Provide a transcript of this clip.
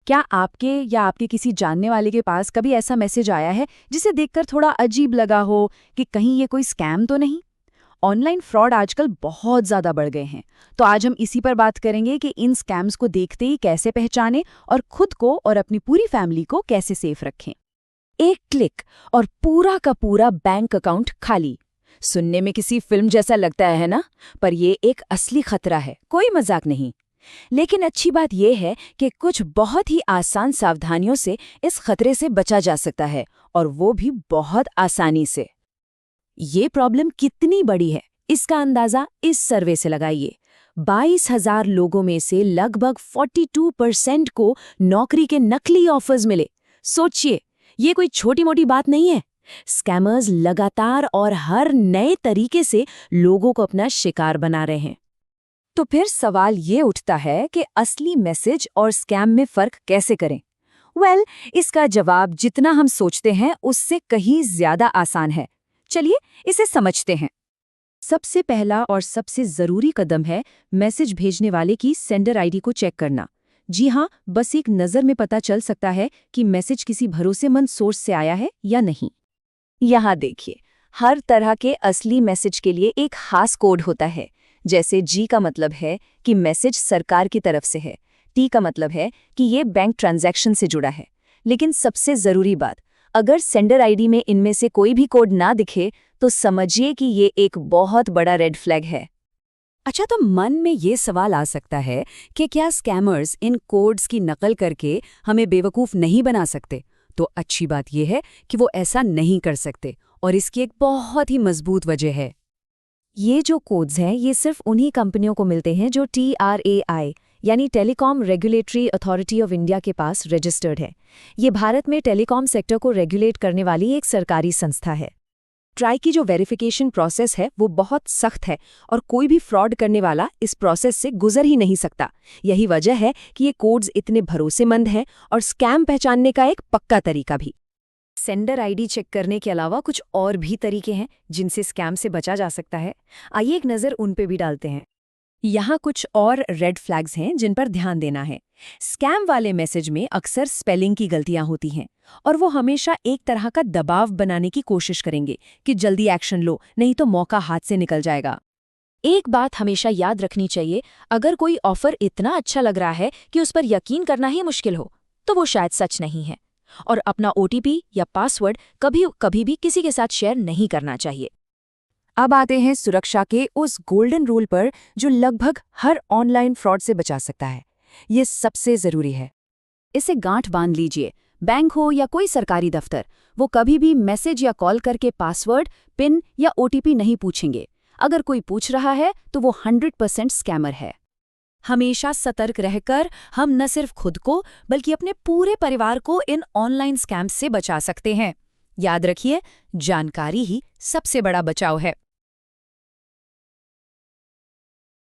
क्या आपके या आपके किसी जानने वाले के पास कभी ऐसा मैसेज आया है जिसे देखकर थोड़ा अजीब लगा हो कि कहीं ये कोई स्कैम तो नहीं? ऑनलाइन फ्रॉड आजकल बहुत ज़्यादा बढ़ गए हैं, तो आज हम इसी पर बात करेंगे कि इन स्कैम्स को देखते ही कैसे पहचानें और खुद को और अपनी पूरी फैमिली को कैसे सेफ रखें। एक क्लिक और पूरा का पूरा बैंक अकाउंट खाली। सुनने में किसी फिल्म जैसा लगता है ना? पर ये एक असली खतरा है, कोई मजाक नहीं। लेकिन अच्छी बात यह है कि कुछ बहुत ही आसान सावधानियों से इस खतरे से बचा जा सकता है, और वो भी बहुत आसानी से। ये प्रॉब्लम कितनी बड़ी है, इसका अंदाजा इस सर्वे से लगाइए। 22,000 लोगों में से लगभग 42% को नौकरी के नकली ऑफर्स मिले। सोचिए, ये कोई छोटी मोटी बात नहीं है। स्कैमर्स लगातार और हर नए तरीके से लोगों को अपना शिकार बना रहे हैं। तो फिर सवाल ये उठता है कि असली मैसेज और स्कैम में फर्क कैसे करें? इसका जवाब जितना हम सोचते हैं उससे कहीं ज्यादा आसान है। चलिए इसे समझते हैं। सबसे पहला और सबसे जरूरी कदम है मैसेज भेजने वाले की सेंडर आईडी को चेक करना। जी हाँ, बस एक नज़र में पता चल सकता है कि मैसेज किसी भरोसेमंद सोर्स से आया है या नहीं। यहाँ देखिए, हर तरह के असली मैसेज के लिए एक खास कोड होता है। जैसे जी का मतलब है कि मैसेज सरकार की तरफ से है, टी का मतलब है कि ये बैंक ट्रांजैक्शन से जुड़ा है। लेकिन सबसे ज़रूरी बात, अगर सेंडर आईडी में इनमें से कोई भी कोड ना दिखे तो समझिए कि ये एक बहुत बड़ा रेड फ्लैग है। अच्छा, तो मन में ये सवाल आ सकता है कि क्या स्कैमर्स इन कोड्स की नकल करके हमें बेवकूफ़ नहीं बना सकते? तो अच्छी बात यह है कि वो ऐसा नहीं कर सकते, और इसकी एक बहुत ही मजबूत वजह है। ये जो कोड्स हैं, ये सिर्फ उन्हीं कंपनियों को मिलते हैं जो TRAI यानी telecom regulatory authority of India के पास रजिस्टर्ड है। ये भारत में टेलीकॉम सेक्टर को रेगुलेट करने वाली एक सरकारी संस्था है। ट्राई की जो वेरिफिकेशन प्रोसेस है वो बहुत सख्त है, और कोई भी फ्रॉड करने वाला इस प्रोसेस से गुजर ही नहीं सकता। यही वजह है कि ये कोड्स इतने भरोसेमंद हैं और स्कैम पहचानने का एक पक्का तरीका भी। सेंडर आईडी चेक करने के अलावा कुछ और भी तरीके हैं जिनसे स्कैम से बचा जा सकता है। आइए एक नज़र उन पे भी डालते हैं। यहाँ कुछ और रेड फ्लैग्स हैं जिन पर ध्यान देना है। स्कैम वाले मैसेज में अक्सर स्पेलिंग की गलतियां होती हैं, और वो हमेशा एक तरह का दबाव बनाने की कोशिश करेंगे कि जल्दी एक्शन लो, नहीं तो मौका हाथ से निकल जाएगा। एक बात हमेशा याद रखनी चाहिए, अगर कोई ऑफर इतना अच्छा लग रहा है कि उस पर यकीन करना ही मुश्किल हो, तो वो शायद सच नहीं है। और अपना OTP या पासवर्ड कभी भी किसी के साथ शेयर नहीं करना चाहिए। अब आते हैं सुरक्षा के उस गोल्डन रूल पर जो लगभग हर ऑनलाइन फ्रॉड से बचा सकता है। ये सबसे ज़रूरी है। इसे गांठ बांध लीजिए। बैंक हो या कोई सरकारी दफ्तर, वो कभी भी मैसेज या कॉल करके पासवर्ड, पिन या OTP नहीं पूछेंगे। अगर कोई पूछ रहा है तो वो 100% स्कैमर है। हमेशा सतर्क रहकर हम न सिर्फ खुद को बल्कि अपने पूरे परिवार को इन ऑनलाइन स्कैम्स से बचा सकते हैं। याद रखिए, जानकारी ही सबसे बड़ा बचाव है।